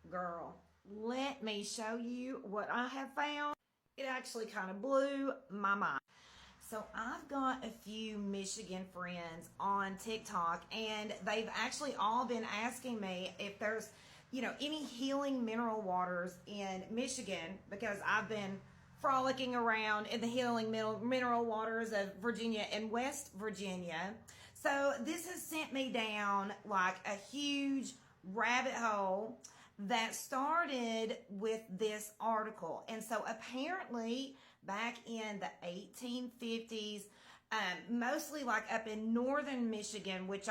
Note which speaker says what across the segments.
Speaker 1: Girl, let me show you what I have found. It actually kind of blew my mind. So I've got a few Michigan friends on TikTok, and they've actually all been asking me if there's, any healing mineral waters in Michigan, because I've been frolicking around in the healing mineral waters of Virginia and West Virginia. So this has sent me down like a huge rabbit hole that started with this article. And so apparently back in the 1850s, mostly like up in northern Michigan, which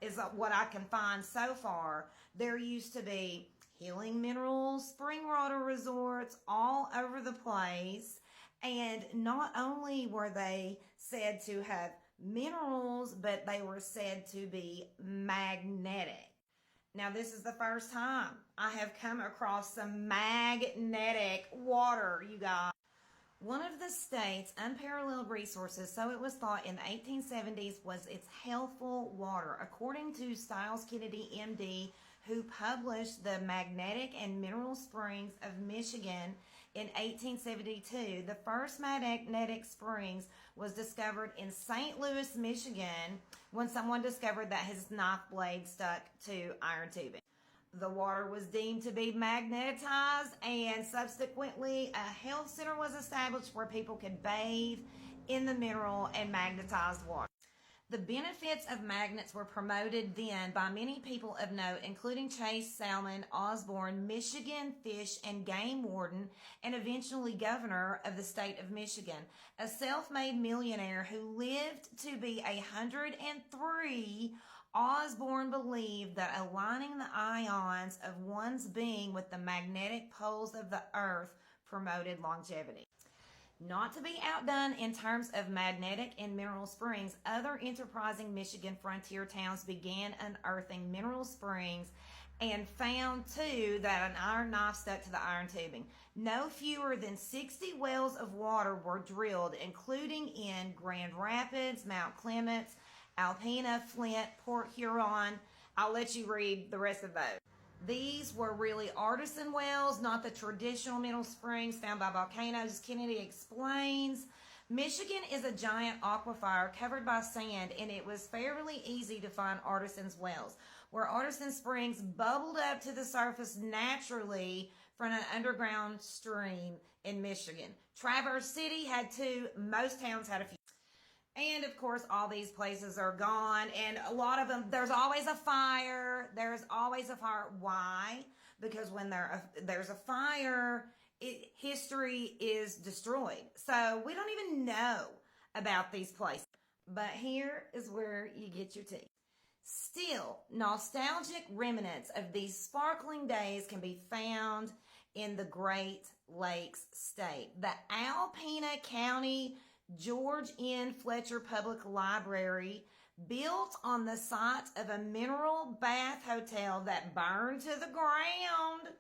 Speaker 1: is what I can find so far, there used to be healing minerals, spring water resorts all over the place. And not only were they said to have minerals, but they were said to be magnetic. Now, this is the first time I have come across some magnetic water, you guys. One of the state's unparalleled resources, so it was thought in the 1870s, was its healthful water. According to Styles Kennedy, MD, who published the Magnetic and Mineral Springs of Michigan in 1872, the first magnetic springs was discovered in St. Louis, Michigan, when someone discovered that his knife blade stuck to iron tubing. The water was deemed to be magnetized, and subsequently a health center was established where people could bathe in the mineral and magnetized water. The benefits of magnets were promoted then by many people of note, including Chase Salmon Osborne, Michigan Fish and Game Warden, and eventually governor of the state of Michigan. A self-made millionaire who lived to be 103, Osborne believed that aligning the ions of one's being with the magnetic poles of the earth promoted longevity. Not to be outdone in terms of magnetic and mineral springs, other enterprising Michigan frontier towns began unearthing mineral springs and found, too, that an iron knife stuck to the iron tubing. No fewer than 60 wells of water were drilled, including in Grand Rapids, Mount Clements, Alpena, Flint, Port Huron. I'll let you read the rest of those. These were really artisan wells, not the traditional mineral springs found by volcanoes. Kennedy explains, Michigan is a giant aquifer covered by sand, and it was fairly easy to find artisans' wells, where artisan springs bubbled up to the surface naturally from an underground stream in Michigan. Traverse City had two, most towns had a few. And of course, all these places are gone, and a lot of them, there's always a fire. There's always a fire. Why? Because when there's a fire, history is destroyed. So we don't even know about these places. But here is where you get your tea. Still, nostalgic remnants of these sparkling days can be found in the Great Lakes State. The Alpena County George N. Fletcher Public Library, built on the site of a mineral bath hotel that burned to the ground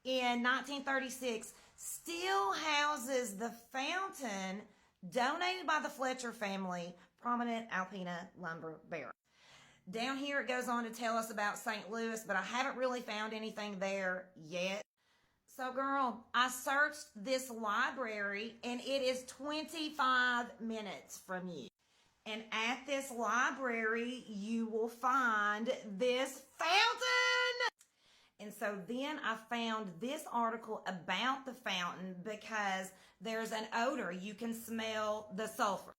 Speaker 1: in 1936, still houses the fountain donated by the Fletcher family, prominent Alpena lumber baron. Down here it goes on to tell us about St. Louis, but I haven't really found anything there yet. So, girl, I searched this library, and it is 25 minutes from you. And at this library, you will find this fountain. And so then I found this article about the fountain because there's an odor. You can smell the sulfur.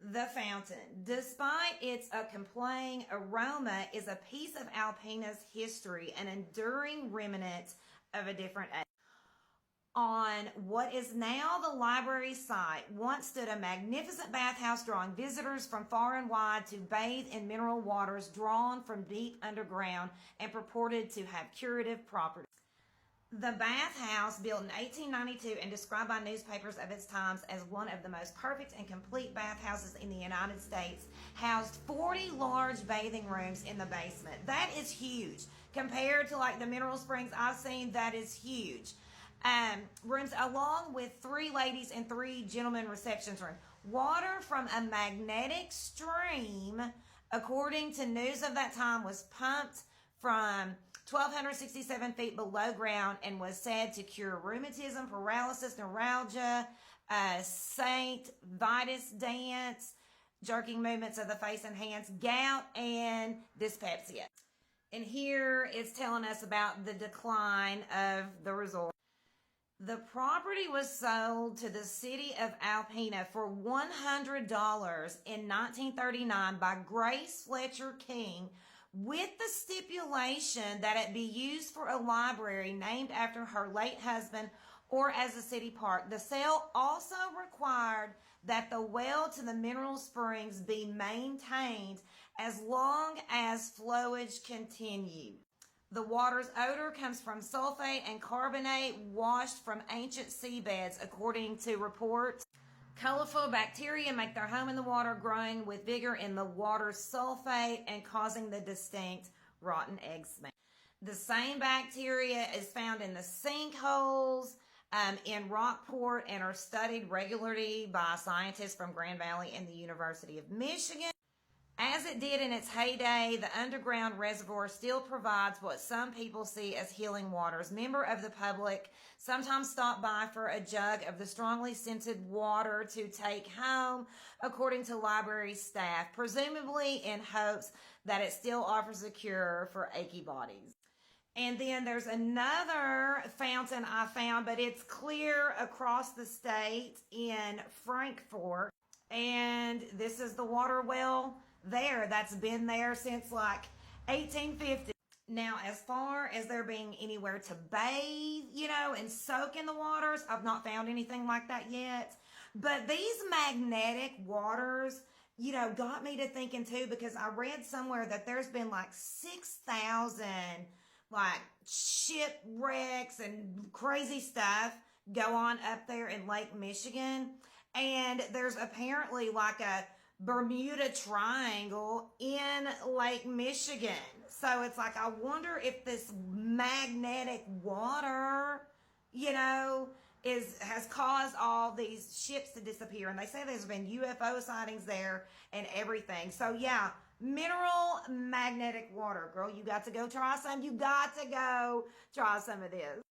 Speaker 1: The fountain, despite its compelling aroma, is a piece of Alpena's history, an enduring remnant of a different age. On what is now the library site, once stood a magnificent bathhouse drawing visitors from far and wide to bathe in mineral waters drawn from deep underground and purported to have curative properties. The bathhouse, built in 1892 and described by newspapers of its times as one of the most perfect and complete bathhouses in the United States, housed 40 large bathing rooms in the basement. That is huge. Compared to like the mineral springs I've seen, that is huge. Rooms along with 3 ladies and 3 gentlemen receptions room. Water from a magnetic stream, according to news of that time, was pumped from 1,267 feet below ground, and was said to cure rheumatism, paralysis, neuralgia, Saint Vitus dance, jerking movements of the face and hands, gout, and dyspepsia. And here it's telling us about the decline of the resort. The property was sold to the city of Alpena for $100 in 1939 by Grace Fletcher King, with the stipulation that it be used for a library named after her late husband or as a city park. The sale also required that the well to the mineral springs be maintained as long as flowage continued. The water's odor comes from sulfate and carbonate washed from ancient seabeds, according to reports. Colorful bacteria make their home in the water, growing with vigor in the water's sulfate and causing the distinct rotten egg smell. The same bacteria is found in the sinkholes in Rockport and are studied regularly by scientists from Grand Valley and the University of Michigan. As it did in its heyday, the underground reservoir still provides what some people see as healing waters. Members of the public sometimes stop by for a jug of the strongly scented water to take home, according to library staff, presumably in hopes that it still offers a cure for achy bodies. And then there's another fountain I found, but it's clear across the state in Frankfort. And this is the water well there that's been there since like 1850. Now, as far as there being anywhere to bathe, and soak in the waters, I've not found anything like that yet. But these magnetic waters, got me to thinking too, because I read somewhere that there's been like 6,000 like shipwrecks and crazy stuff go on up there in Lake Michigan. And there's apparently like a Bermuda Triangle in Lake Michigan. So it's like, I wonder if this magnetic water, has caused all these ships to disappear. And they say there's been UFO sightings there and everything. So yeah, mineral magnetic water. Girl, you got to go try some. You got to go try some of this.